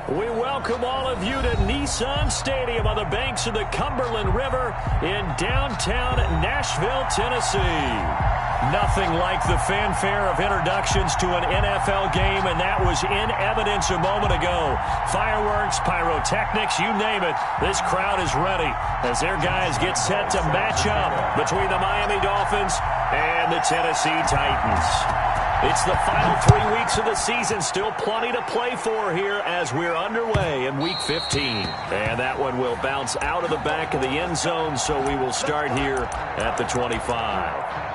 We welcome all of you to Nissan Stadium on the banks of the Cumberland River in downtown Nashville, Tennessee. Nothing like the fanfare of introductions to an NFL game, and that was in evidence a moment ago. Fireworks, pyrotechnics, you name it, this crowd is ready as their guys get set to match up between the Miami Dolphins and the Tennessee Titans. It's the final 3 weeks of the season. Still plenty to play for here as we're underway in Week 15. And that one will bounce out of the back of the end zone, so we will start here at the 25.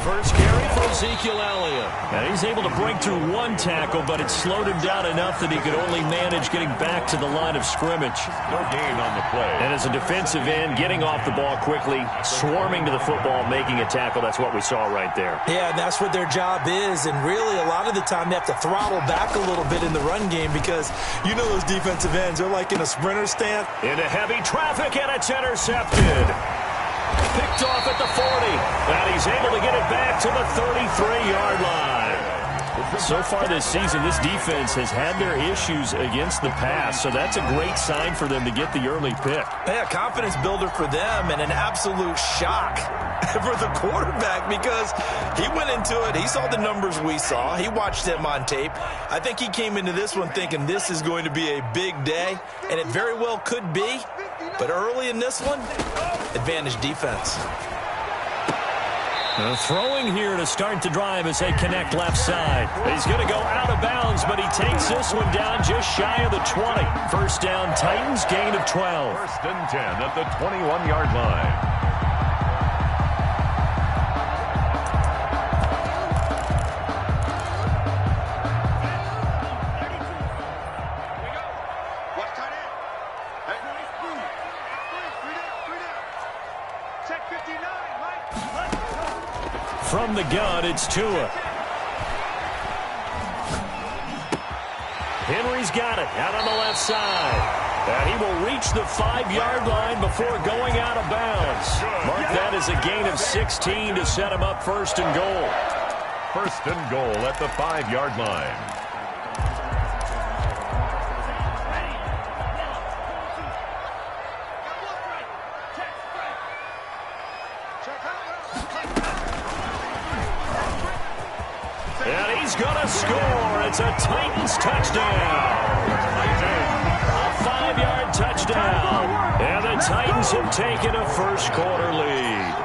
First carry for Ezekiel Elliott. And he's able to break through one tackle, but it slowed him down enough that he could only manage getting back to the line of scrimmage. No gain on the play. And as a defensive end, getting off the ball quickly, swarming to the football, making a tackle, that's what we saw right there. Yeah, and that's what their job is. And really, a lot of the time, they have to throttle back a little bit in the run game because, you know, those defensive ends, they're like in a sprinter stance. Into heavy traffic, and it's intercepted. Picked off at the 40, and he's able to get it back to the 33-yard line. So far this season, this defense has had their issues against the pass, so that's a great sign for them to get the early pick. Yeah, confidence builder for them and an absolute shock for the quarterback because he went into it. He saw the numbers we saw. He watched them on tape. I think he came into this one thinking this is going to be a big day, and it very well could be. But early in this one, advantage defense. Throwing here to start the drive as they connect left side. He's going to go out of bounds, but he takes this one down just shy of the 20. First down, Titans, gain of 12. First and 10 at the 21-yard line. From the gun, it's Tua. Henry's got it out on the left side. And he will reach the 5-yard line before going out of bounds. Mark that as a gain of 16 to set him up first and goal. First and goal at the 5-yard line. And he's going to score. It's a Titans touchdown. A 5-yard touchdown. And the Titans have taken a first-quarter lead.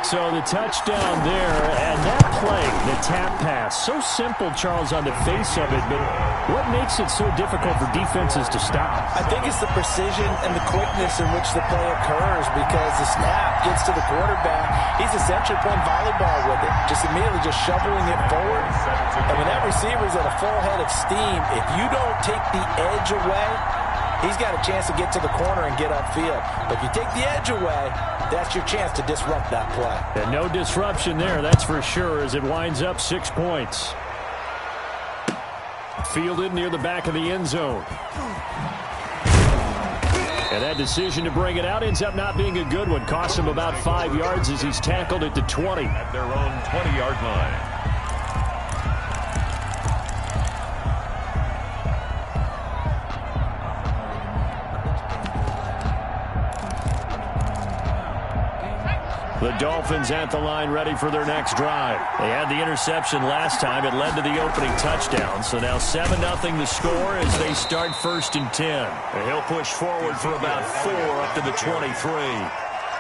So the touchdown there, and that play, the tap pass, so simple, Charles, on the face of it, but what makes it so difficult for defenses to stop? I think it's the precision and the quickness in which the play occurs because the snap gets to the quarterback. He's essentially playing volleyball with it, just immediately just shoveling it forward. And when that receiver's at a full head of steam, if you don't take the edge away, he's got a chance to get to the corner and get upfield. But if you take the edge away, that's your chance to disrupt that play. And no disruption there, that's for sure, as it winds up 6 points. Fielded near the back of the end zone. And that decision to bring it out ends up not being a good one. Costs him about 5 yards as he's tackled at the 20. At their own 20-yard line. The Dolphins at the line ready for their next drive. They had the interception last time. It led to the opening touchdown. So now 7-0 the score as they start first and 10. And he'll push forward for about 4 up to the 23.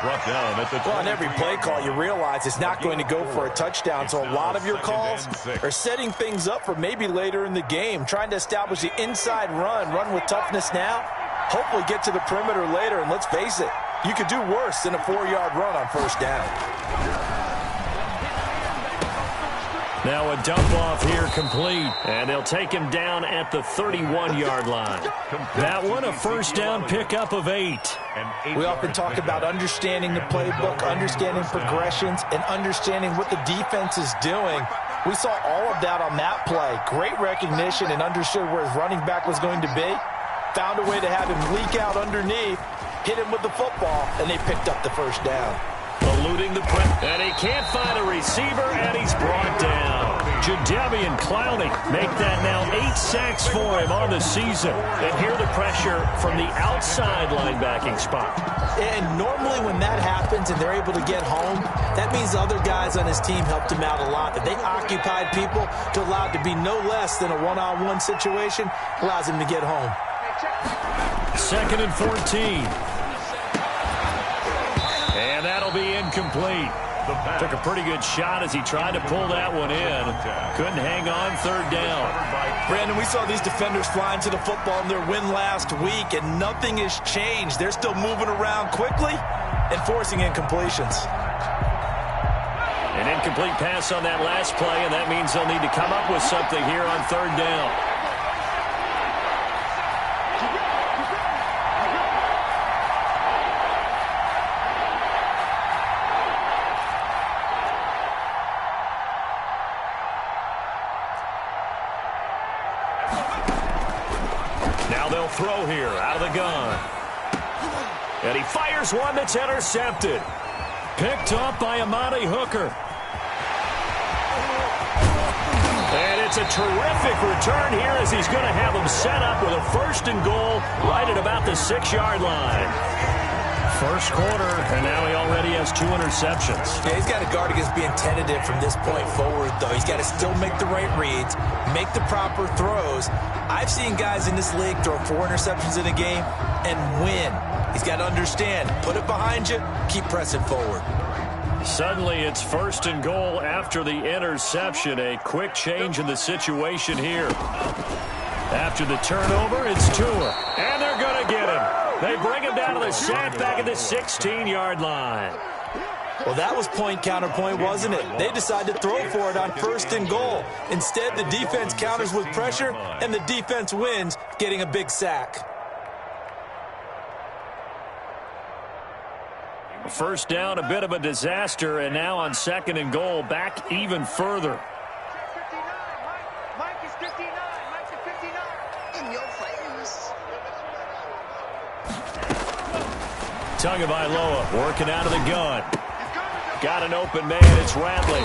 Brought down at the 23. Well, on every play call, you realize it's not going to go for a touchdown. So a lot of your calls are setting things up for maybe later in the game, trying to establish the inside run with toughness now, hopefully get to the perimeter later. And let's face it, you could do worse than a 4-yard run on first down. Now a dump off here complete. And they'll take him down at the 31-yard line. That one a first down pickup of 8. We often talk about understanding the playbook, understanding progressions, and understanding what the defense is doing. We saw all of that on that play. Great recognition and understood where his running back was going to be. Found a way to have him leak out underneath, hit him with the football, and they picked up the first down. Eluding the press, and he can't find a receiver, and he's brought down. Jadeveon Clowney make that now 8 sacks for him on the season. And hear the pressure from the outside linebacking spot. And normally when that happens and they're able to get home, that means other guys on his team helped him out a lot. That they occupied people to allow it to be no less than a one-on-one situation, allows him to get home. 2nd and 14. And that'll be incomplete. Took a pretty good shot as he tried to pull that one in. Couldn't hang on, 3rd down. Brandon, we saw these defenders flying to the football in their win last week, and nothing has changed. They're still moving around quickly and forcing incompletions. An incomplete pass on that last play, and that means they'll need to come up with something here on 3rd down. Now they'll throw here out of the gun. And he fires one that's intercepted. Picked up by Amani Hooker. And it's a terrific return here as he's going to have him set up with a 1st and goal right at about the 6-yard line. First quarter, and now he already has 2 interceptions. Yeah, he's got to guard against being tentative from this point forward, though. He's got to still make the right reads, make the proper throws. I've seen guys in this league throw 4 interceptions in a game and win. He's got to understand, put it behind you, keep pressing forward. Suddenly it's 1st and goal after the interception. A quick change in the situation here. After the turnover, it's Tua. And they're going to get him. They bring him down to the sack back at the 16-yard line. Well, that was point counterpoint, wasn't it? They decided to throw for it on 1st and goal. Instead, the defense counters with pressure, and the defense wins, getting a big sack. 1st down, a bit of a disaster, and now on 2nd and goal, back even further. Mike is 59. Mike is 59. In your face. Tagovailoa working out of the gun. Got an open man. It's Radley.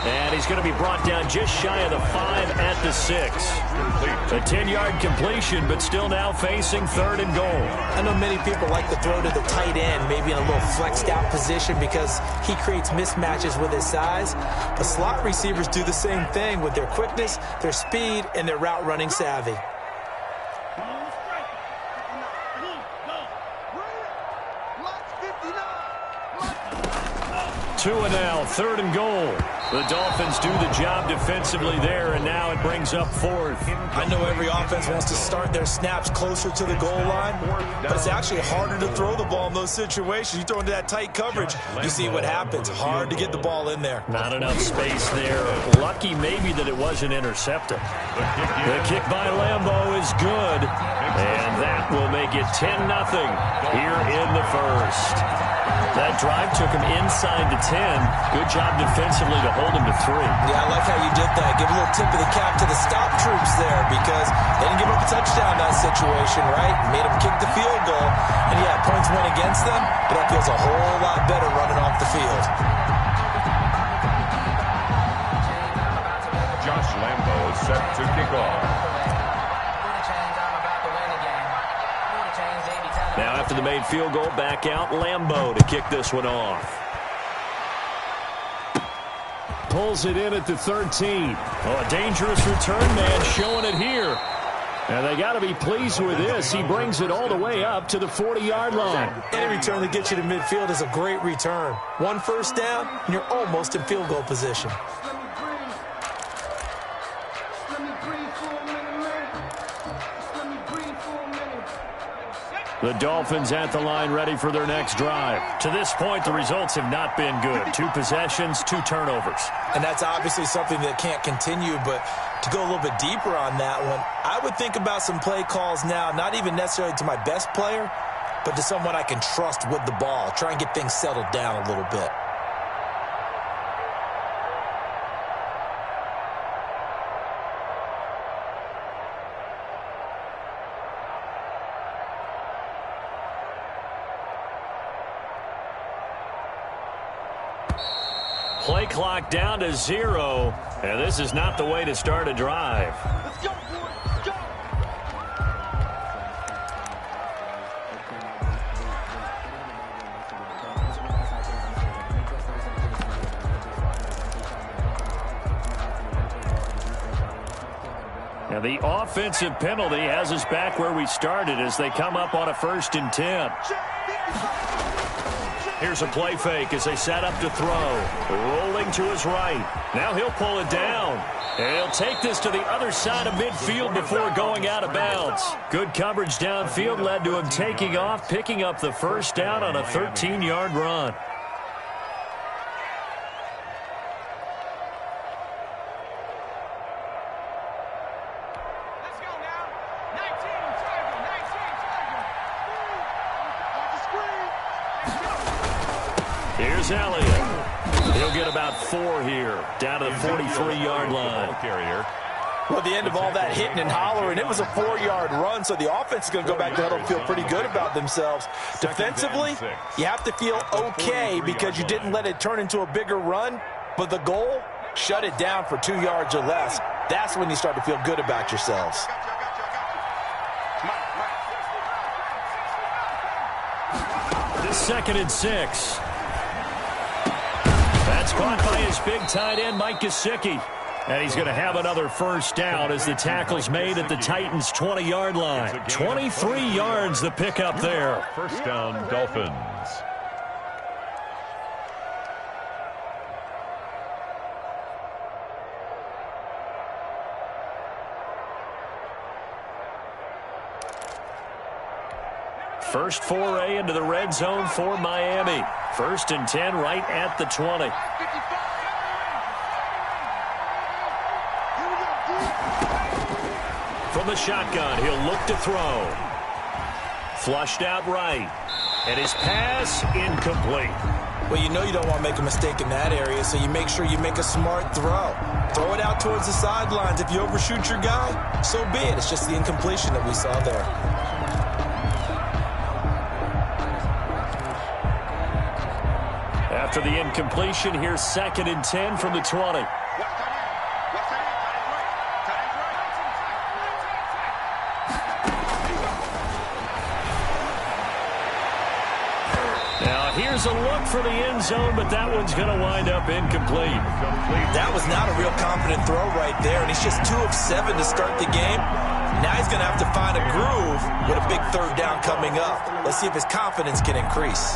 And he's going to be brought down just shy of the 5 at the 6. A 10-yard completion, but still now facing 3rd and goal. I know many people like to throw to the tight end, maybe in a little flexed out position because he creates mismatches with his size. But slot receivers do the same thing with their quickness, their speed, and their route running savvy. Tua now, 3rd and goal. The Dolphins do the job defensively there, and now it brings up 4th. I know every offense wants to start their snaps closer to the goal line, but it's actually harder to throw the ball in those situations. You throw into that tight coverage, you see what happens. Hard to get the ball in there. Not enough space there. Lucky maybe that it wasn't intercepted. The kick by Lambeau is good, and that will make it 10-0 here in the 1st. That drive took him inside the 10. Good job defensively to hold him to 3. Yeah, I like how you did that. Give a little tip of the cap to the stop troops there because they didn't give up a touchdown in that situation, right? Made them kick the field goal. And, yeah, points went against them, but that feels a whole lot better running off the field. Josh Lambeau is set to kick off. Now after the made field goal, back out Lambeau to kick this one off. Pulls it in at the 13. Oh, a dangerous return man showing it here. And they got to be pleased with this. He brings it all the way up to the 40-yard line. Any return that gets you to midfield is a great return. 1 first down, and you're almost in field goal position. The Dolphins at the line ready for their next drive. To this point, the results have not been good. 2 possessions, 2 turnovers. And that's obviously something that can't continue, but to go a little bit deeper on that one, I would think about some play calls now, not even necessarily to my best player, but to someone I can trust with the ball. Try and get things settled down a little bit. Play clock down to 0, and this is not the way to start a drive. Let's go, boys. Let's go. And the offensive penalty has us back where we started as they come up on a 1st and 10. Here's a play fake as they set up to throw. Rolling to his right. Now he'll pull it down. And he'll take this to the other side of midfield before going out of bounds. Good coverage downfield led to him taking off, picking up the 1st down on a 13-yard run. Here's Elliott. He'll get about 4 here, down to the 43-yard line. Well, at the end of all that hitting and hollering, it was a 4-yard run, so the offense is going to go back to huddle and feel pretty good about themselves. Defensively, you have to feel okay because you didn't let it turn into a bigger run, but the goal, shut it down for 2 yards or less. That's when you start to feel good about yourselves. This 2nd and 6. That's caught by his big tight end, Mike Gesicki. And he's going to have another 1st down as the tackle's made at the Titans' 20-yard line. 23 yards the pickup there. 1st down, Dolphins. First foray into the red zone for Miami. 1st and 10 right at the 20. From the shotgun, he'll look to throw. Flushed out right. And his pass incomplete. Well, you know you don't want to make a mistake in that area, so you make sure you make a smart throw. Throw it out towards the sidelines. If you overshoot your guy, so be it. It's just the incompletion that we saw there. After the incompletion, here's 2nd and 10 from the 20. Now here's a look for the end zone, but that one's going to wind up incomplete. That was not a real confident throw right there, and he's just 2 of 7 to start the game. Now he's going to have to find a groove with a big 3rd down coming up. Let's see if his confidence can increase.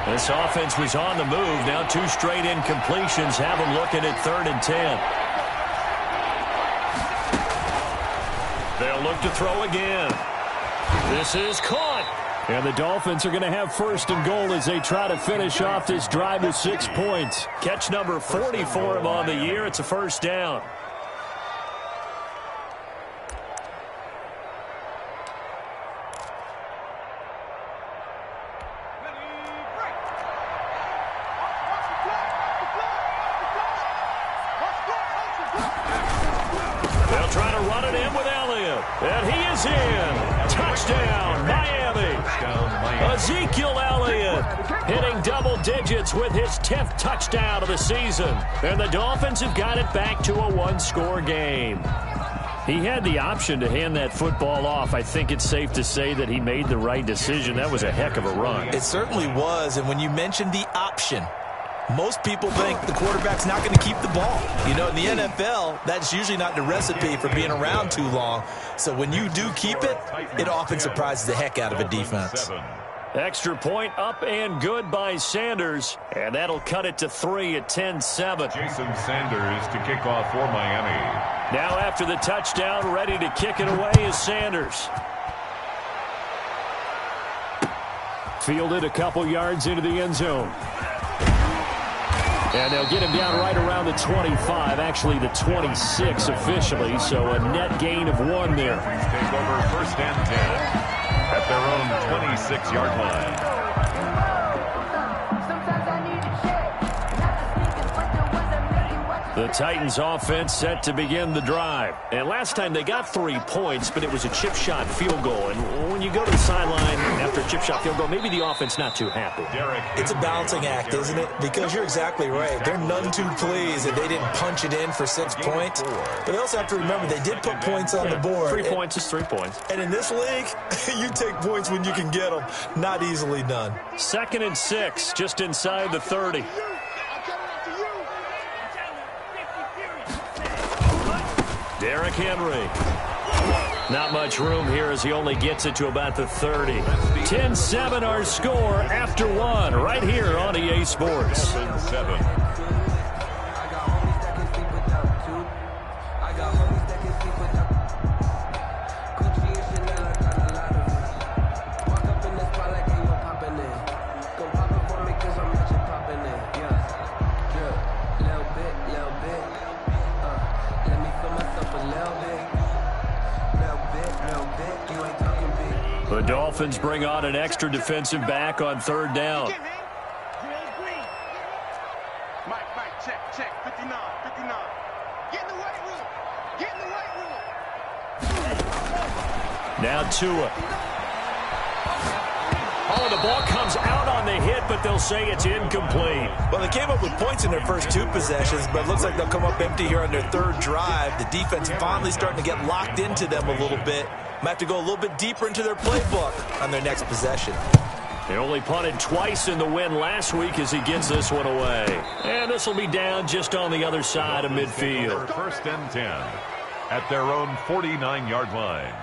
This offense was on the move. Now 2 straight incompletions have them looking at 3rd and 10. They'll look to throw again. This is caught. And the Dolphins are going to have 1st and goal as they try to finish off this drive with 6 points. Catch number 40 for him on the year. It's a 1st down. They'll try to run it in with Elliott. And he is in. Touchdown, Miami. Ezekiel Elliott hitting double digits with his 10th touchdown of the season. And the Dolphins have got it back to a 1-score game. He had the option to hand that football off. I think it's safe to say that he made the right decision. That was a heck of a run. It certainly was. And when you mentioned the option, most people think the quarterback's not going to keep the ball. You know, in the NFL, that's usually not the recipe for being around too long. So when you do keep it, it often surprises the heck out of a defense. Extra point up and good by Sanders. And that'll cut it to 3 at 10-7. Jason Sanders to kick off for Miami. Now after the touchdown, ready to kick it away is Sanders. Fielded a couple yards into the end zone. And they'll get him down right around the 25, actually the 26 officially, so a net gain of 1 there. Take over 1st and 10 at their own 26-yard line. The Titans offense set to begin the drive. And last time they got 3 points, but it was a chip shot field goal. And when you go to the sideline after a chip shot field goal, maybe the offense not too happy. It's a balancing act, isn't it? Because you're exactly right. They're none too pleased that they didn't punch it in for 6 points. But they also have to remember they did put points on the board. 3 points is 3 points. And in this league, you take points when you can get them. Not easily done. 2nd and 6, just inside the 30. Derrick Henry. Not much room here as he only gets it to about the 30. 10-7 our score after 1 right here on EA Sports. 7-7. The Dolphins bring on an extra defensive back on 3rd down. Mike, check, 59. Get in the weight room. Now Tua. Oh, the ball comes out on the hit, but they'll say it's incomplete. Well, they came up with points in their first 2 possessions, but it looks like they'll come up empty here on their 3rd drive. The defense finally starting to get locked into them a little bit. Might have to go a little bit deeper into their playbook on their next possession. They only punted twice in the win last week as he gets this one away. And this will be down just on the other side of midfield. 1st and 10 at their own 49-yard line.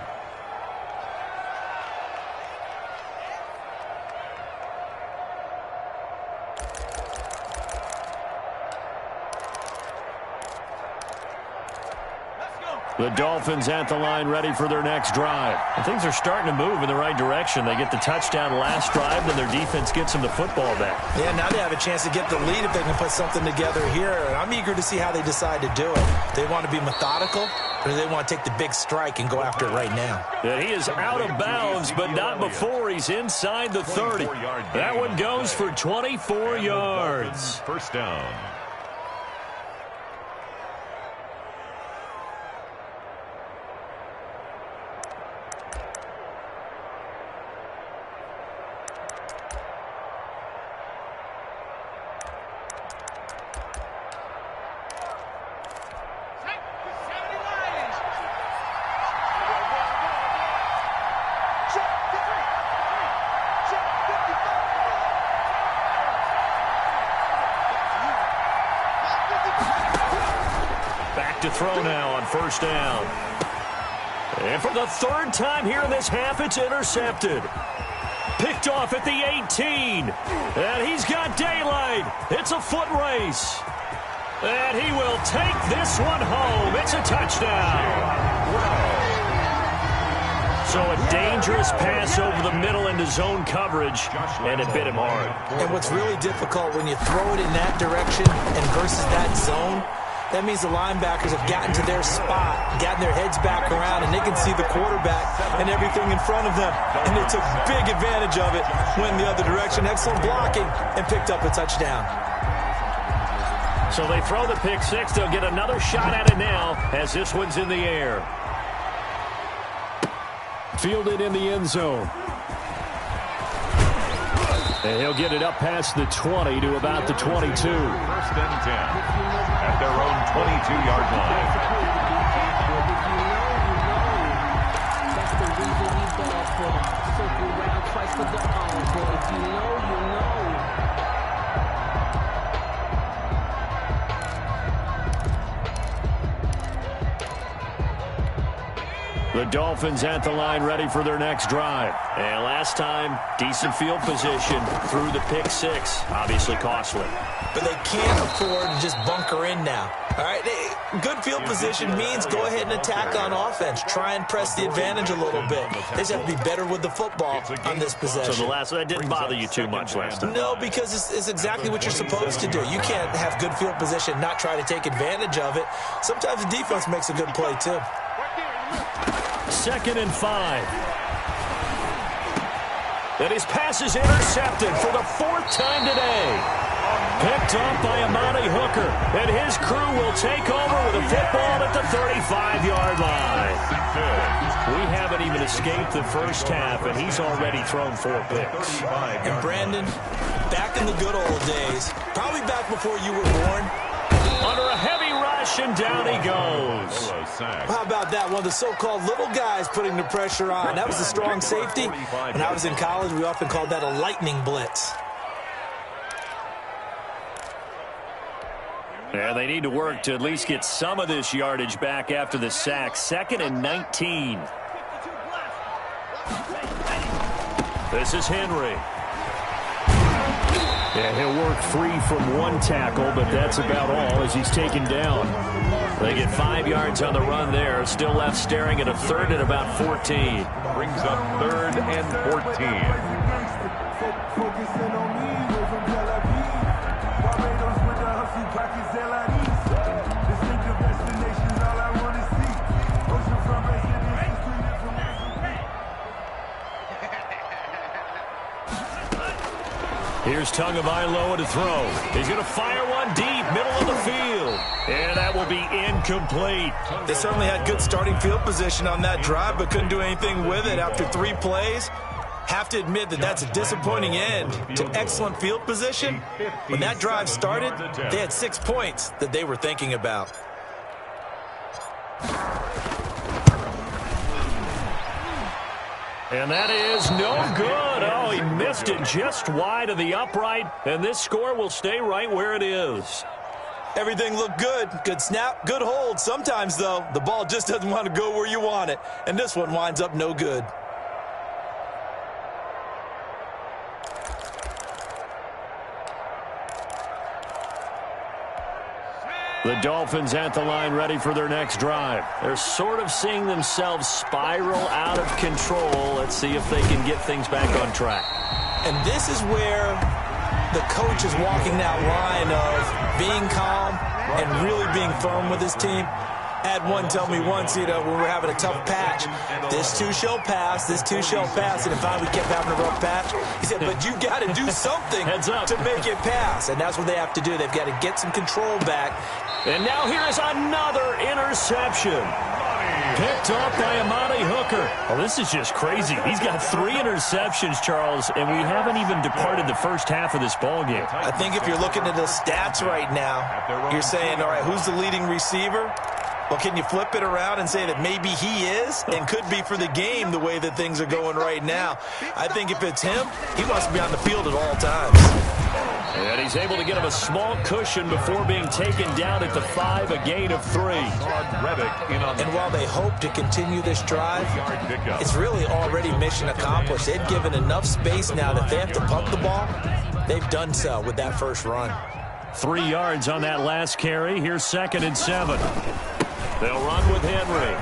The Dolphins at the line ready for their next drive. And things are starting to move in the right direction. They get the touchdown last drive, and their defense gets them the football back. Yeah, now they have a chance to get the lead if they can put something together here. And I'm eager to see how they decide to do it. They want to be methodical, or do they want to take the big strike and go after it right now? Yeah, he is out of bounds, but not before he's inside the 30. That one goes for 24 yards. 1st down. To throw now on 1st down. And for the 3rd time here in this half, it's intercepted. Picked off at the 18. And he's got daylight. It's a foot race. And he will take this one home. It's a touchdown. So a dangerous pass over the middle into zone coverage, and it bit him hard. And what's really difficult when you throw it in that direction and versus that zone, that means the linebackers have gotten to their spot, gotten their heads back around, and they can see the quarterback and everything in front of them. And they took big advantage of it, went the other direction, excellent blocking, and picked up a touchdown. So they throw the pick 6. They'll get another shot at it now as this one's in the air. Fielded in the end zone. And he'll get it up past the 20 to about the 22. 1st and 10 at their own 22-yard line. That's the reason we ball for them. Circle round twice for the encore. If you know, you know. The Dolphins at the line ready for their next drive. And last time, decent field position through the pick 6. Obviously costly. But they can't afford to just bunker in now. All right, good field position means go ahead and attack on offense. Try and press the advantage a little bit. They just have to be better with the football on this possession. So the last one, that didn't bother you too much last time? No, because it's exactly what you're supposed to do. You can't have good field position, not try to take advantage of it. Sometimes the defense makes a good play, too. 2nd and 5. And his pass is intercepted for the 4th time today. Picked off by Amani Hooker, and his crew will take over with a football at the 35-yard line. We haven't even escaped the first half, and he's already thrown 4 picks. And Brandon, back in the good old days, probably back before you were born. Under a heavy rush, and down he goes. How about that? One of the so-called little guys putting the pressure on. That was a strong safety. When I was in college, we often called that a lightning blitz. Yeah, they need to work to at least get some of this yardage back after the sack. 2nd and 19. This is Henry. Yeah, he'll work free from 1 tackle, but that's about all as he's taken down. They get 5 yards on the run there. Still left staring at a 3rd and about 14. Brings up 3rd and 14. Here's Tagovailoa to throw. He's going to fire one deep, middle of the field. And that will be incomplete. They certainly had good starting field position on that drive, but couldn't do anything with it after 3 plays. Have to admit that that's a disappointing end to excellent field position. When that drive started, they had 6 points that they were thinking about. And that is no good. Oh, he missed it just wide of the upright, and this score will stay right where it is. Everything looked good. Good snap, good hold. Sometimes, though, the ball just doesn't want to go where you want it, and this one winds up no good. The Dolphins at the line ready for their next drive. They're sort of seeing themselves spiral out of control. Let's see if they can get things back on track. And this is where the coach is walking that line of being calm and really being firm with his team. I had one tell me once, when we were having a tough patch, this too shall pass, this too shall pass, and if we kept having a rough patch, he said, but you got to do something to make it pass, and that's what they have to do. They've got to get some control back. And now here is another interception. Picked off by Amani Hooker. Well, this is just crazy. He's got 3 interceptions, Charles, and we haven't even departed the first half of this ballgame. I think if you're looking at the stats right now, you're saying, all right, who's the leading receiver? Well, can you flip it around and say that maybe he is and could be for the game the way that things are going right now? I think if it's him, he wants to be on the field at all times. And he's able to get him a small cushion before being taken down at the 5, a gain of 3. And while they hope to continue this drive, it's really already mission accomplished. They've given enough space now that if they have to pump the ball, they've done so with that first run. 3 yards on that last carry. Here's 2nd and 7. They'll run with Henry.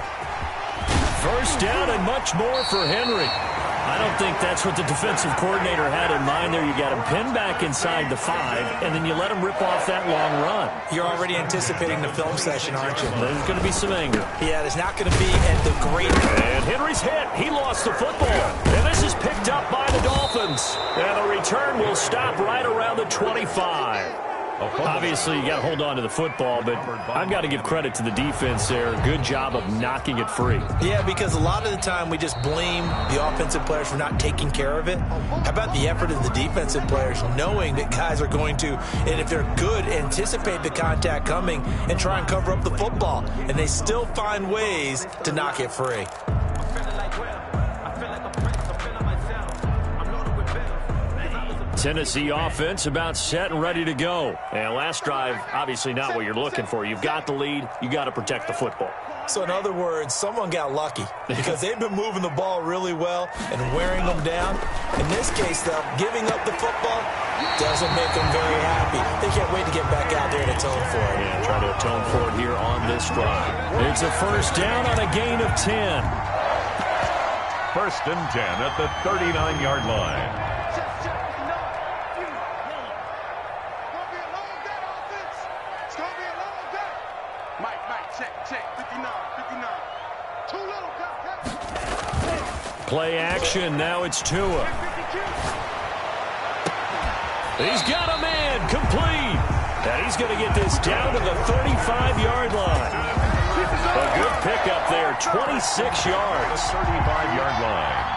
First down and much more for Henry. I don't think that's what the defensive coordinator had in mind there. You got him pinned back inside the 5, and then you let him rip off that long run. You're already anticipating the film session, aren't you? There's going to be some anger. Yeah, there's not going to be at the great... And Henry's hit. He lost the football. And this is picked up by the Dolphins. And the return will stop right around the 25. Obviously, you got to hold on to the football, but I've got to give credit to the defense there. Good job of knocking it free. Yeah, because a lot of the time we just blame the offensive players for not taking care of it. How about the effort of the defensive players knowing that guys are going to, and if they're good, anticipate the contact coming and try and cover up the football, and they still find ways to knock it free. Tennessee offense about set and ready to go. And last drive, obviously not what you're looking for. You've got the lead. You got to protect the football. So in other words, someone got lucky because they've been moving the ball really well and wearing them down. In this case, though, giving up the football doesn't make them very happy. They can't wait to get back out there and atone for it. Yeah, try to atone for it here on this drive. It's a first down on a gain of 10. 1st and 10 at the 39-yard line. Play action. Now it's Tua. He's got a man. And complete. And he's going to get this down to the 35-yard line. A good pickup there, 26 yards. 35-yard line.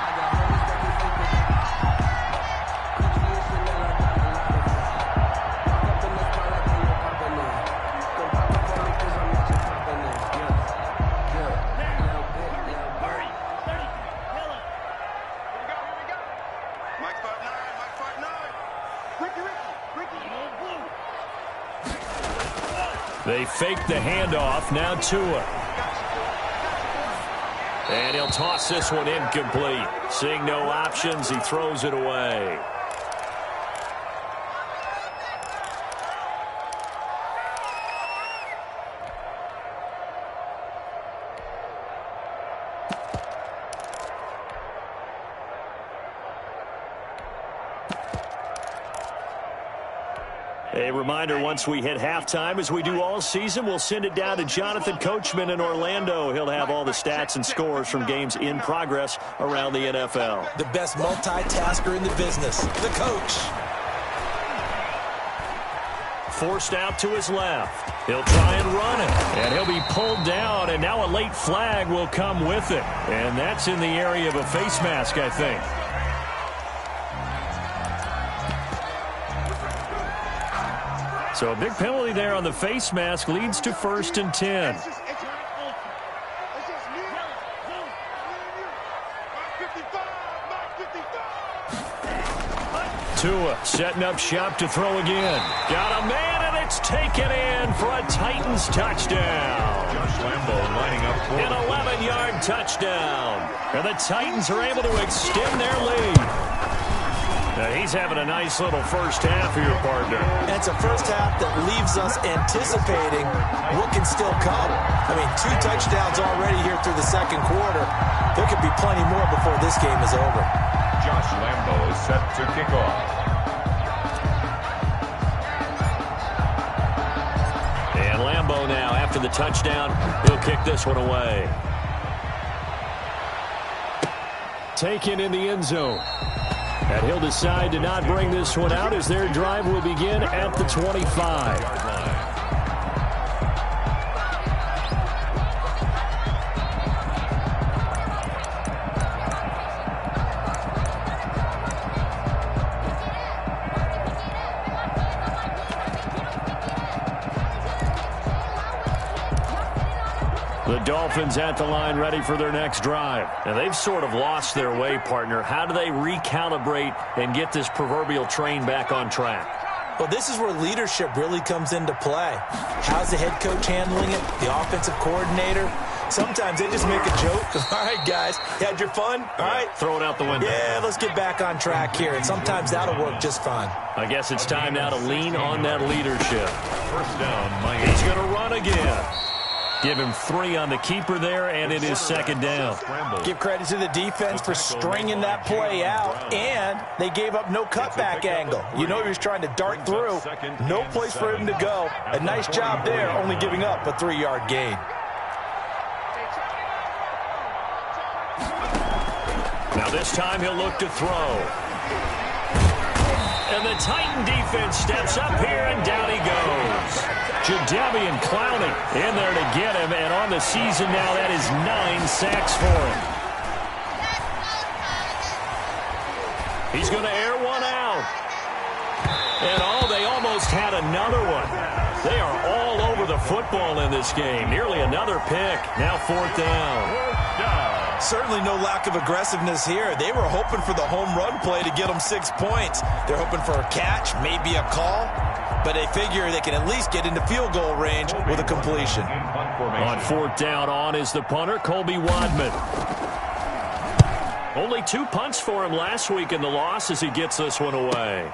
They fake the handoff. Now Tua. And he'll toss this one incomplete. Seeing no options, he throws it away. A reminder, once we hit halftime, as we do all season, we'll send it down to Jonathan Coachman in Orlando. He'll have all the stats and scores from games in progress around the NFL. The best multitasker in the business, the coach. Forced out to his left. He'll try and run it. And he'll be pulled down, and now a late flag will come with it. And that's in the area of a face mask, I think. So a big penalty there on the face mask leads to 1st and 10. Tua setting up shop to throw again. Got a man, and it's taken in for a Titans touchdown. Josh Lambo lining up for An 11-yard touchdown. And the Titans are able to extend their lead. Now he's having a nice little first half here, partner. And it's a first half that leaves us anticipating what can still come. I mean, 2 touchdowns already here through the second quarter. There could be plenty more before this game is over. Josh Lambo is set to kick off. And Lambo now, after the touchdown, he'll kick this one away. Taken in the end zone. And he'll decide to not bring this one out as their drive will begin at the 25. The Dolphins at the line ready for their next drive. And they've sort of lost their way, partner. How do they recalibrate and get this proverbial train back on track? Well, this is where leadership really comes into play. How's the head coach handling it? The offensive coordinator? Sometimes they just make a joke. All right, guys, you had your fun? All right. Throw it out the window. Yeah, let's get back on track here. And sometimes that'll work just fine. I guess it's time now to lean on that leadership. First down, Miami. He's going to run again. Give him 3 on the keeper there, and it is second down. Give credit to the defense for stringing that play out, and they gave up no cutback angle. You know he was trying to dart through. No place for him to go. A nice job there, only giving up a 3-yard gain. Now this time he'll look to throw. And the Titan defense steps up here, and down he goes. Jadeveon Clowney in there to get him, and on the season now, that is 9 sacks for him. He's going to air one out. And they almost had another one. They are all over the football in this game. Nearly another pick. Now 4th down. Certainly no lack of aggressiveness here. They were hoping for the home run play to get them 6 points. They're hoping for a catch, maybe a call. But they figure they can at least get into field goal range with a completion. On 4th down, on is the punter, Colby Wadman. Only 2 punts for him last week in the loss as he gets this one away.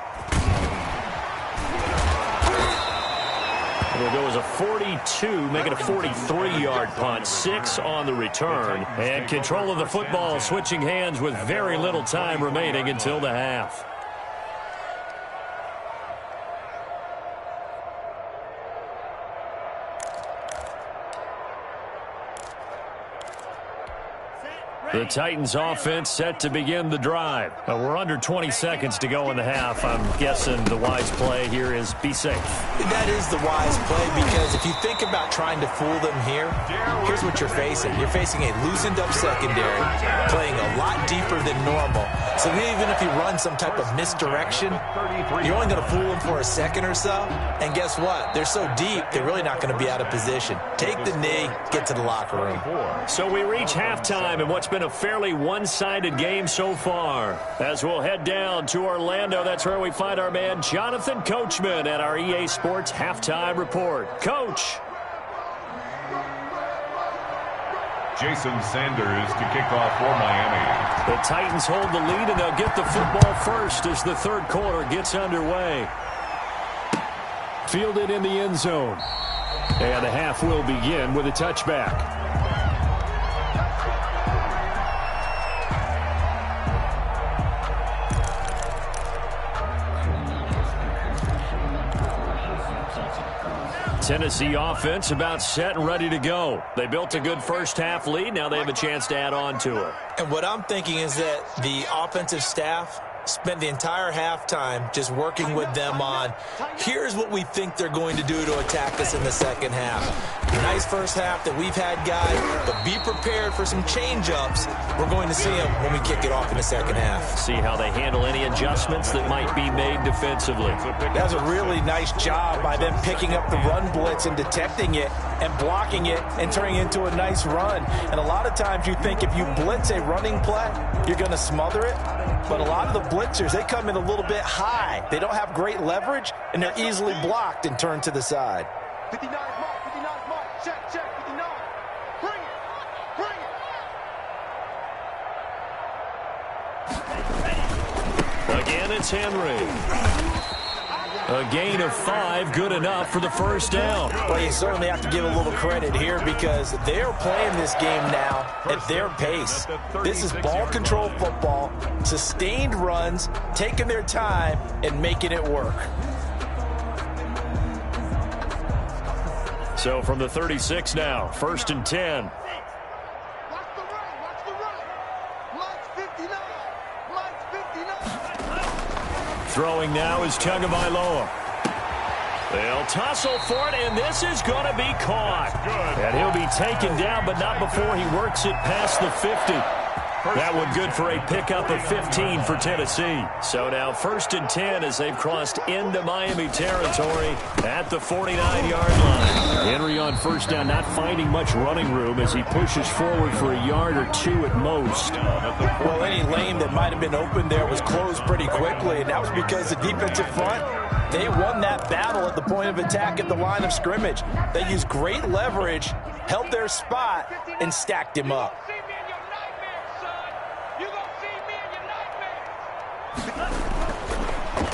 It'll go as a 42, make it a 43-yard punt, 6 on the return. And control of the football switching hands with very little time remaining until the half. The Titans offense set to begin the drive. We're under 20 seconds to go in the half. I'm guessing the wise play here is be safe. That is the wise play, because if you think about trying to fool them here, here's what you're facing. You're facing a loosened up secondary, playing a lot deeper than normal. So even if you run some type of misdirection, you're only going to fool them for a second or so. And guess what? They're so deep, they're really not going to be out of position. Take the knee, get to the locker room. So we reach halftime in what's been a fairly one-sided game so far. As we'll head down to Orlando, that's where we find our man Jonathan Coachman at our EA Sports Halftime Report. Coach. Jason Sanders to kick off for Miami. The Titans hold the lead, and they'll get the football first as the third quarter gets underway. Fielded in the end zone. And the half will begin with a touchback. Tennessee offense about set and ready to go. They built a good first half lead. Now they have a chance to add on to it. And what I'm thinking is that the offensive staff spent the entire halftime just working with them on, here's what we think they're going to do to attack us in the second half. Nice first half that we've had, guys, but be prepared for some change-ups. We're going to see them when we kick it off in the second half. See how they handle any adjustments that might be made defensively. That's a really nice job by them picking up the run blitz and detecting it and blocking it and turning it into a nice run. And a lot of times you think if you blitz a running play, you're going to smother it. But a lot of the blitzers, they come in a little bit high. They don't have great leverage, and they're easily blocked and turned to the side. 59 mark, 59 mark, check, 59. Bring it, Again, it's Henry. A gain of 5, good enough for the first down. Well, you certainly have to give a little credit here because they're playing this game now at their pace. This is ball control football, sustained runs, taking their time, and making it work. So from the 36 now, 1st and 10. Watch the run, watch 59, watch 59. Throwing now is Tagovailoa. They'll tussle for it, and this is going to be caught. And he'll be taken down, but not before he works it past the 50. That one good for a pickup of 15 for Tennessee. So now 1st and 10 as they've crossed into Miami territory at the 49-yard line. Henry on first down, not finding much running room as he pushes forward for a yard or two at most. Well, any lane that might have been open there was closed pretty quickly, and that was because the defensive front, they won that battle at the point of attack at the line of scrimmage. They used great leverage, held their spot, and stacked him up.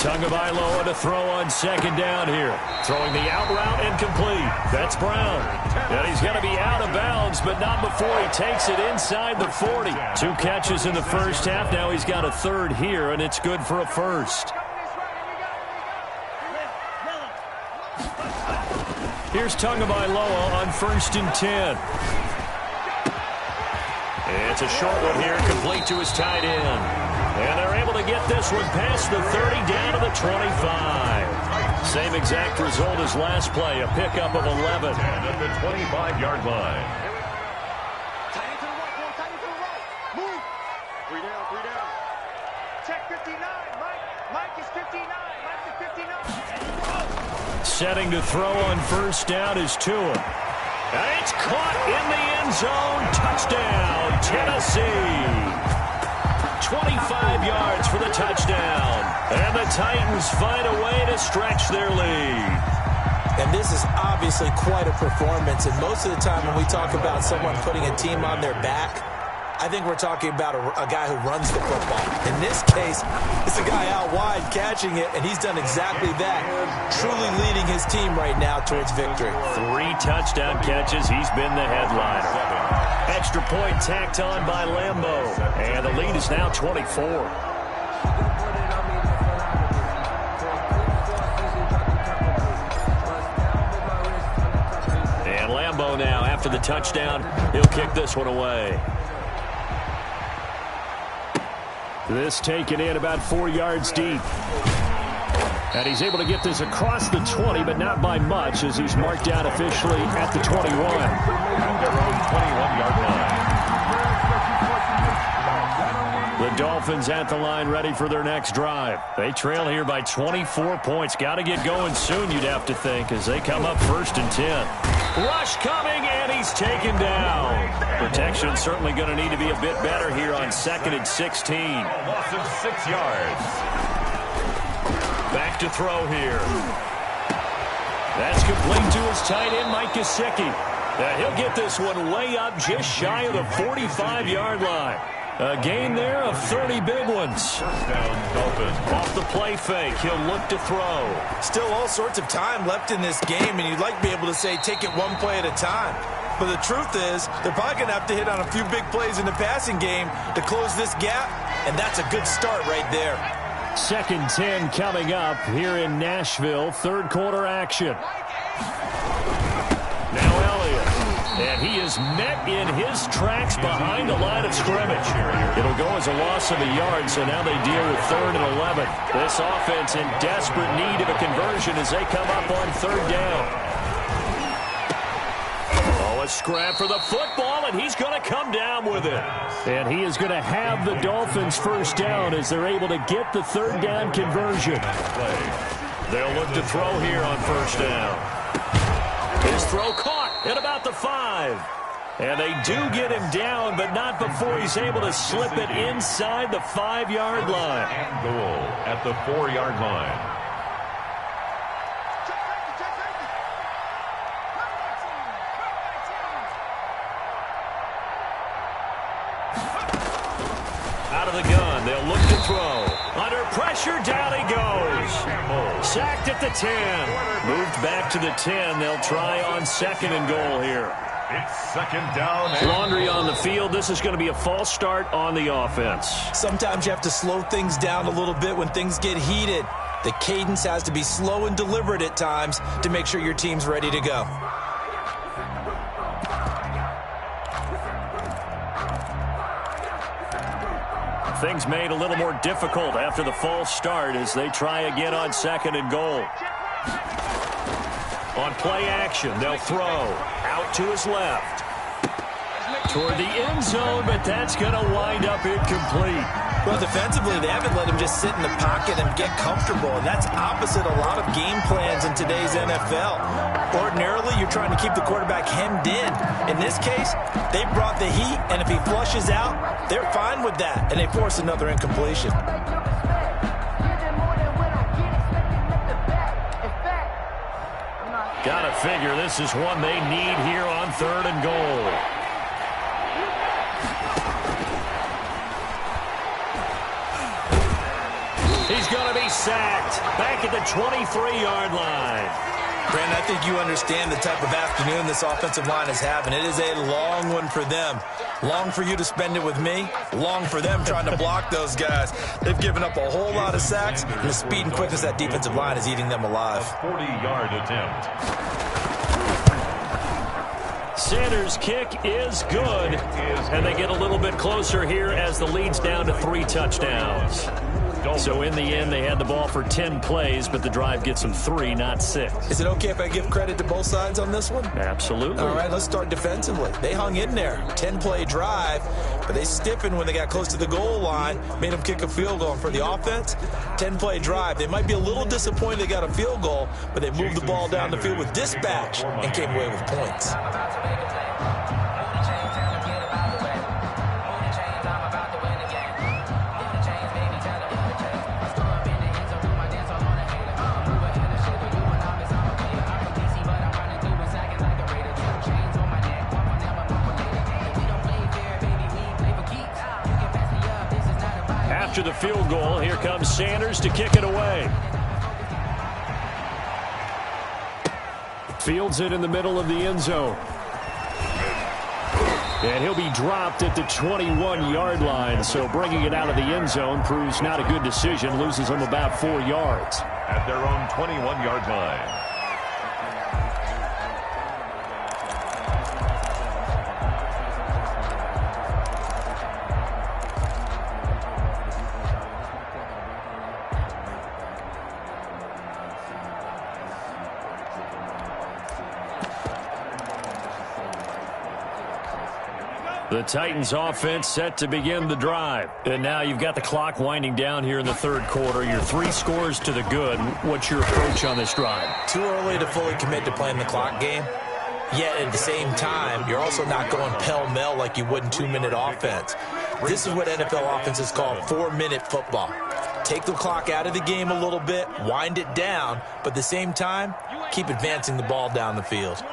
Tagovailoa to throw on second down here. Throwing the out route incomplete. That's Brown. And he's going to be out of bounds, but not before he takes it inside the 40. 2 catches in the first half. Now he's got a third here, and it's good for a first. Here's Tagovailoa on 1st and 10. It's a short one here, complete to his tight end. And they're able to get this one past the 30 down to the 25. Same exact result as last play, a pickup of 11. At the 25-yard line. Tight end to the right, boy, tight end to the right. Move. 3 down, 3 down. Check 59, Mike. Mike is 59. Mike is 59. Setting to throw on first down is Tua. And it's caught in the end zone. Touchdown, Tennessee. 25 yards for the touchdown. And the Titans find a way to stretch their lead. And this is obviously quite a performance. And most of the time when we talk about someone putting a team on their back, I think we're talking about a guy who runs the football. In this case, it's a guy out wide catching it, and he's done exactly that, truly leading his team right now towards victory. 3 touchdown catches. He's been the headliner. Extra point tacked on by Lambo. And the lead is now 24. And Lambo now, after the touchdown, he'll kick this one away. This taken in about 4 yards deep. And he's able to get this across the 20, but not by much, as he's marked down officially at the 21. At their own 21-yard line. The Dolphins at the line, ready for their next drive. They trail here by 24 points. Got to get going soon, you'd have to think, as they come up 1st and 10. Rush coming, and he's taken down. Protection certainly going to need to be a bit better here on 2nd and 16. A loss of 6 yards. Back to throw here. That's complete to his tight end, Mike Gesicki. He'll get this one way up just shy of the 45-yard line. A gain there of 30 big ones. Touchdown, Dolphins. Off the play fake, he'll look to throw. Still all sorts of time left in this game, and you'd like to be able to say take it one play at a time. But the truth is, they're probably going to have to hit on a few big plays in the passing game to close this gap, and that's a good start right there. 2nd 10 coming up here in Nashville. 3rd quarter action. Now Elliott. And he is met in his tracks behind the line of scrimmage. It'll go as a loss of a yard, so now they deal with 3rd and 11. This offense in desperate need of a conversion as they come up on 3rd down. Oh, a scrap for the football, and he's going to come down with it. And he is going to have the Dolphins 1st down as they're able to get the 3rd down conversion. They'll look to throw here on 1st down. His throw caught at about the 5. And they do get him down, but not before he's able to slip it inside the 5-yard line. And goal at the 4-yard line. Out of the gun, they'll look to throw. Under pressure, down he goes. Sacked at the 10. Moved back to the 10. They'll try on 2nd and goal here. It's 2nd down. Laundry on the field. This is going to be a false start on the offense. Sometimes you have to slow things down a little bit when things get heated. The cadence has to be slow and deliberate at times to make sure your team's ready to go. Things made a little more difficult after the false start as they try again on 2nd and goal. On play action, they'll throw out to his left. Toward the end zone, but that's going to wind up incomplete. Well, defensively, they haven't let him just sit in the pocket and get comfortable, and that's opposite a lot of game plans in today's NFL. Ordinarily, you're trying to keep the quarterback hemmed in. In this case, they brought the heat, and if he flushes out, they're fine with that, and they force another incompletion. Gotta figure this is one they need here on 3rd and goal. He's going to be sacked back at the 23-yard line. Brandon, I think you understand the type of afternoon this offensive line is having. It is a long one for them. Long for you to spend it with me. Long for them trying to block those guys. They've given up a whole lot of sacks, and the speed and quickness of that defensive line is eating them alive. A 40-yard attempt. Sanders' kick is good, and they get a little bit closer here as the lead's down to 3 touchdowns. So in the end, they had the ball for 10 plays, but the drive gets them 3, not 6. Is it okay if I give credit to both sides on this one? Absolutely. All right, let's start defensively. They hung in there. 10-play drive, but they stiffened when they got close to the goal line, made them kick a field goal. And for the offense, 10-play drive. They might be a little disappointed they got a field goal, but they moved the ball down the field with dispatch and came away with points. After the field goal, here comes Sanders to kick it away. Fields it in the middle of the end zone. And he'll be dropped at the 21-yard line, so bringing it out of the end zone proves not a good decision, loses him about 4 yards. At their own 21-yard line. The Titans offense set to begin the drive. And now you've got the clock winding down here in the third quarter. You're 3 scores to the good. What's your approach on this drive? Too early to fully commit to playing the clock game. Yet at the same time, you're also not going pell-mell like you would in 2-minute offense. This is what NFL offenses call 4-minute football. Take the clock out of the game a little bit, wind it down, but at the same time, keep advancing the ball down the field.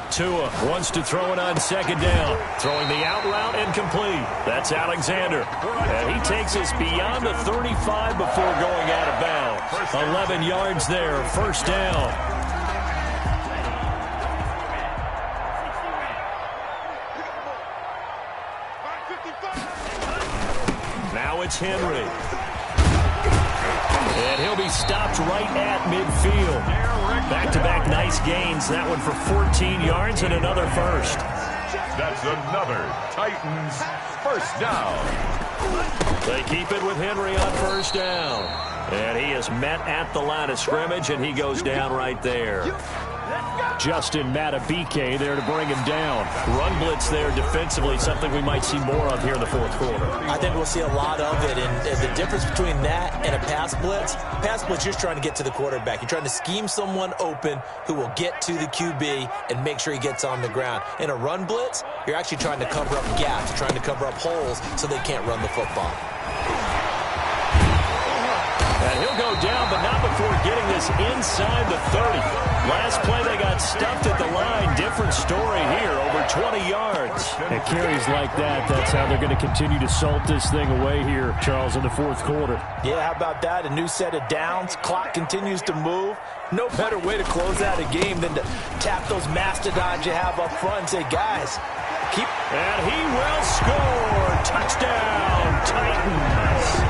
Tua wants to throw it on second down. Throwing the out route incomplete. That's Alexander. And he takes us beyond the 35 before going out of bounds. 11 yards there, first down. Now it's Henry. And he'll be stopped right at midfield. Back-to-back nice gains. That one for 14 yards and another first. That's another Titans first down. They keep it with Henry on first down. And he is met at the line of scrimmage, and he goes down right there. Justin Matabike there to bring him down. Run blitz there defensively, something we might see more of here in the fourth quarter. I think we'll see a lot of it, and the difference between that and a pass blitz, you're just trying to get to the quarterback. You're trying to scheme someone open who will get to the QB and make sure he gets on the ground. In a run blitz, you're actually trying to cover up gaps, trying to cover up holes so they can't run the football. And he'll go down, but not before getting this inside the 30. Last play, they got stuffed at the line. Different story here, over 20 yards. And carries like that, that's how they're going to continue to salt this thing away here, Charles, in the fourth quarter. Yeah, how about that? A new set of downs. Clock continues to move. No better way to close out a game than to tap those mastodons you have up front and say, guys, keep... And he will score. Touchdown, Titans.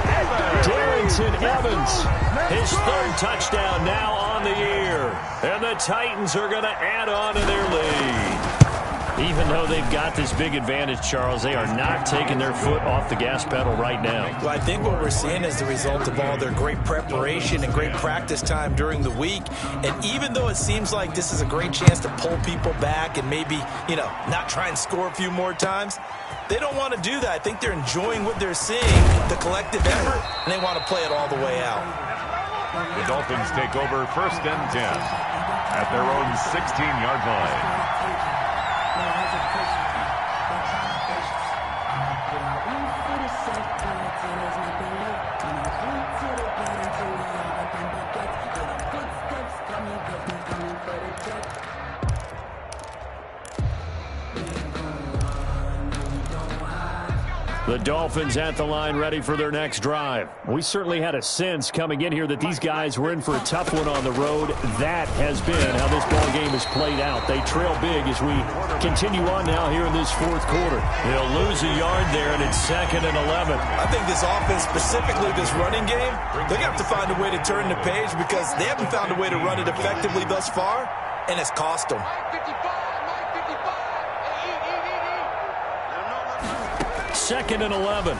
Darrington Evans, his third touchdown now on the year. And the Titans are going to add on to their lead. Even though they've got this big advantage, Charles, they are not taking their foot off the gas pedal right now. Well, I think what we're seeing is the result of all their great preparation and great practice time during the week. And even though it seems like this is a great chance to pull people back and maybe, not try and score a few more times, they don't want to do that. I think they're enjoying what they're seeing, the collective effort, and they want to play it all the way out. The Dolphins take over first and 10 at their own 16-yard line. The Dolphins at the line ready for their next drive. We certainly had a sense coming in here that these guys were in for a tough one on the road. That has been how this ball game has played out. They trail big as we continue on now here in this fourth quarter. They'll lose a yard there, and it's 2nd and 11. I think this offense, specifically this running game, they're going to have to find a way to turn the page because they haven't found a way to run it effectively thus far, and it's cost them. 2nd and 11.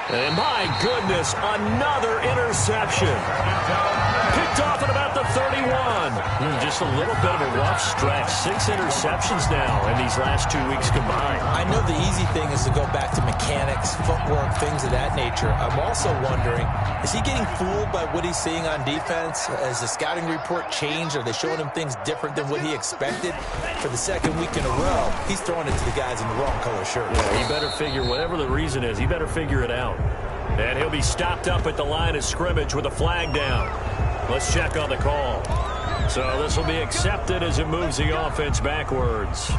And my goodness, another interception. Picked off at about the 31. Just a little bit of a rough stretch. 6 interceptions now in these last 2 weeks combined. I know the easy thing is to go back to mechanics, footwork, things of that nature. I'm also wondering, is he getting fooled by what he's seeing on defense? Has the scouting report changed? Are they showing him things different than what he expected? For the second week in a row, he's throwing it to the guys in the wrong color shirts. Yeah, he better figure, whatever the reason is, he better figure it out. And he'll be stopped up at the line of scrimmage with a flag down. Let's check on the call. So this will be accepted as it moves the offense backwards.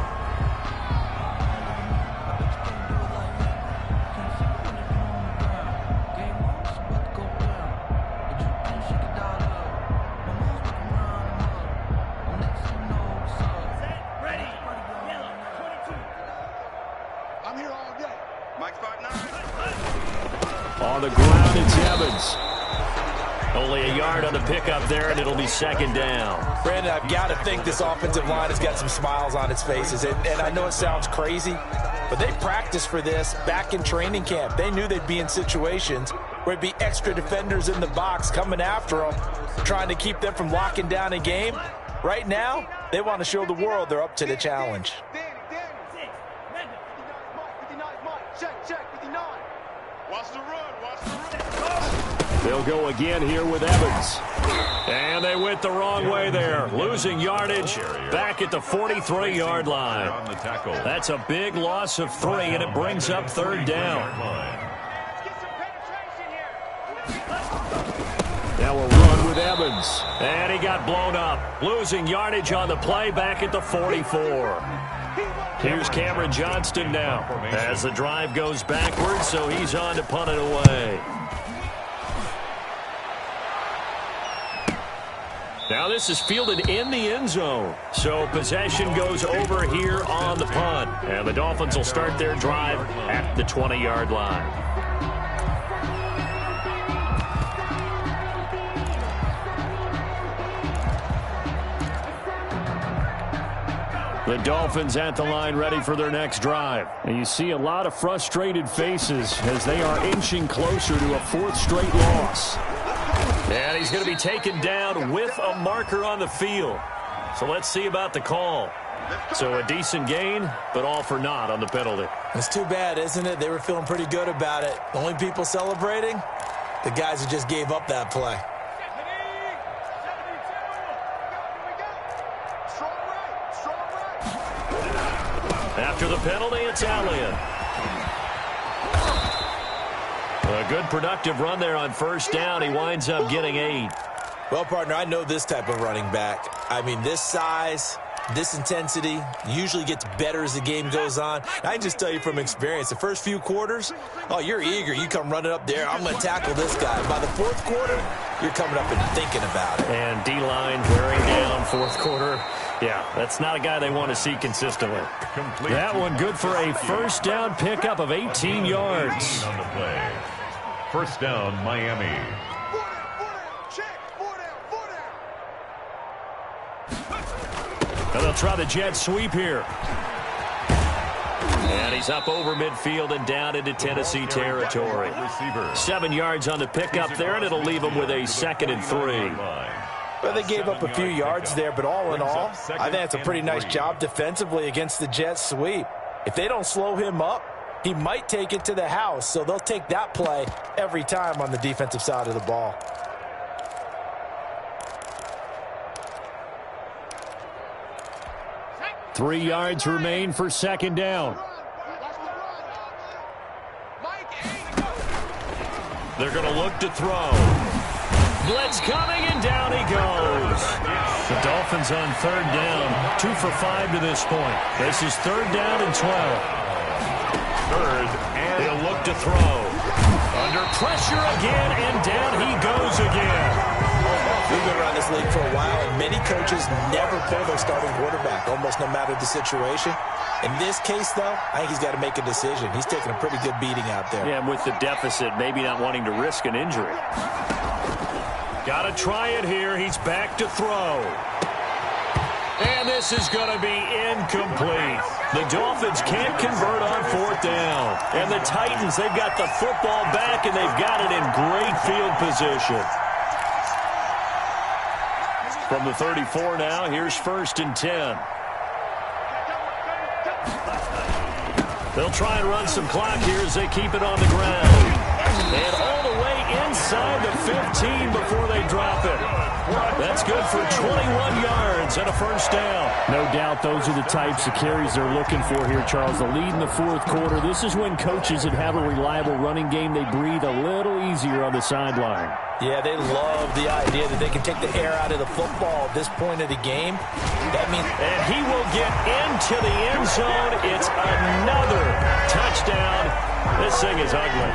On the ground, it's Evans. Only a yard on the pickup there, and it'll be 2nd down. Brandon, I've got to think this offensive line has got some smiles on its faces. And I know it sounds crazy, but they practiced for this back in training camp. They knew they'd be in situations where it'd be extra defenders in the box coming after them. trying to keep them from locking down a game. Right now, they want to show the world they're up to the challenge. Watch the run, watch the run. They'll go again here with Evans. And they went the wrong way there. Losing yardage back at the 43-yard line. On the tackle. That's a big loss of 3, and it brings up 3rd down. Now a run with Evans. And he got blown up. Losing yardage on the play back at the 44. Here's Cameron Johnston now as the drive goes backwards, so he's on to punt it away. Now this is fielded in the end zone, so possession goes over here on the punt. And the Dolphins will start their drive at the 20-yard line. The Dolphins at the line ready for their next drive. And you see a lot of frustrated faces as they are inching closer to a 4th straight loss. And he's going to be taken down with a marker on the field. So let's see about the call. So a decent gain, but all for naught on the penalty. It's too bad, isn't it? They were feeling pretty good about it. The only people celebrating, the guys who just gave up that play. After the penalty, it's Allen. A good productive run there on 1st down. He winds up getting 8. Well, partner, I know this type of running back. I mean, this size, this intensity usually gets better as the game goes on. I can just tell you from experience, the first few quarters, oh, you're eager. You come running up there, I'm going to tackle this guy. By the 4th quarter, you're coming up and thinking about it. And D-line wearing down 4th quarter. Yeah, that's not a guy they want to see consistently. Complete. That one good for a 1st down pickup of 18 yards. On the play. 1st down, Miami. And they'll try the jet sweep here. And he's up over midfield and down into Tennessee territory. 7 yards on the pickup there, and it'll leave him with a 2nd and 3. Well, they gave up a few yards there, but all in all, I think that's a pretty nice job defensively against the jet sweep. If they don't slow him up, he might take it to the house, so they'll take that play every time on the defensive side of the ball. Three yards remain for 2nd down. They're going to look to throw. Blitz coming, and down he goes. The Dolphins on 3rd down, 2 for 5 to this point. This is 3rd down and 12. 3rd, and He'll look to throw. Under pressure again, and down he goes again. We've been around this league for a while, and many coaches never pull their starting quarterback, almost no matter the situation. In this case, though, I think he's got to make a decision. He's taking a pretty good beating out there. Yeah, and with the deficit, maybe not wanting to risk an injury. Got to try it here. He's back to throw. And this is going to be incomplete. The Dolphins can't convert on 4th down. And the Titans, they've got the football back, and they've got it in great field position. From the 34 now, here's 1st and 10. They'll try and run some clock here as they keep it on the ground. And all the way inside the 15 before they drop it. That's good for 21 yards and a 1st down. No doubt those are the types of carries they're looking for here, Charles. The lead in the 4th quarter. This is when coaches that have a reliable running game, they breathe a little easier on the sideline. Yeah, they love the idea that they can take the air out of the football at this point of the game. That means, and he will get into the end zone. It's another touchdown. This thing is ugly.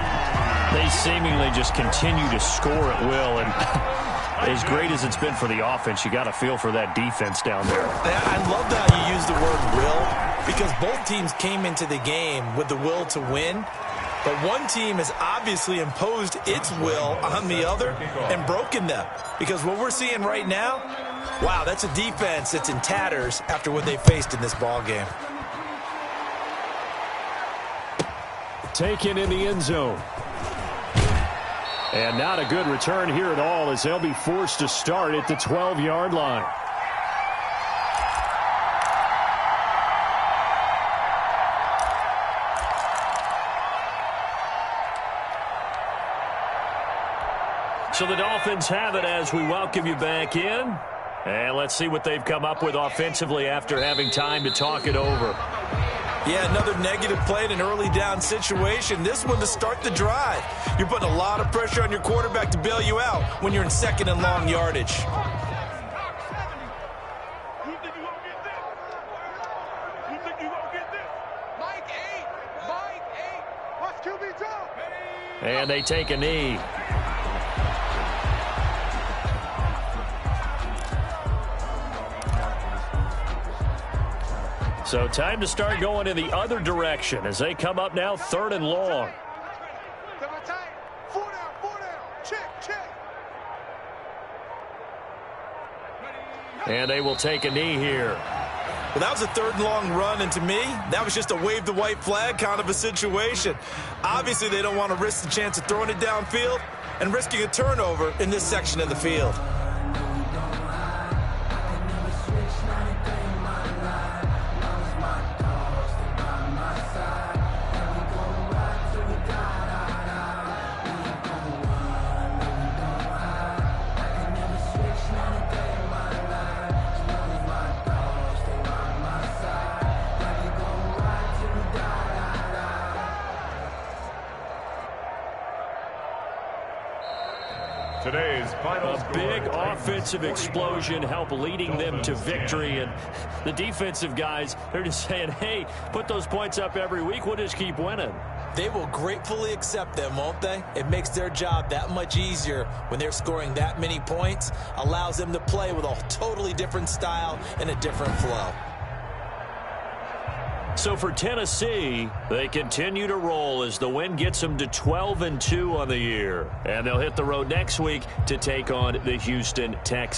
They seemingly just continue to score at will, and as great as it's been for the offense, you got to feel for that defense down there. I love how you use the word will, because both teams came into the game with the will to win. But one team has obviously imposed its will on the other and broken them. Because what we're seeing right now, wow, that's a defense that's in tatters after what they faced in this ball game. Taken in the end zone. And not a good return here at all as they'll be forced to start at the 12-yard line. So the Dolphins have it as we welcome you back in. And let's see what they've come up with offensively after having time to talk it over. Yeah, another negative play in an early down situation. This one to start the drive. You're putting a lot of pressure on your quarterback to bail you out when you're in second and long yardage. And they take a knee. So time to start going in the other direction as they come up now 3rd and long. And they will take a knee here. Well, that was a 3rd and long run, and to me, that was just a wave the white flag kind of a situation. Obviously, they don't want to risk the chance of throwing it downfield and risking a turnover in this section of the field. Today's final a big offensive explosion help leading them to victory. And the defensive guys, they're just saying, hey, put those points up every week. We'll just keep winning. They will gratefully accept them, won't they? It makes their job that much easier when they're scoring that many points. Allows them to play with a totally different style and a different flow. So for Tennessee, they continue to roll as the win gets them to 12-2 on the year. And they'll hit the road next week to take on the Houston Texans.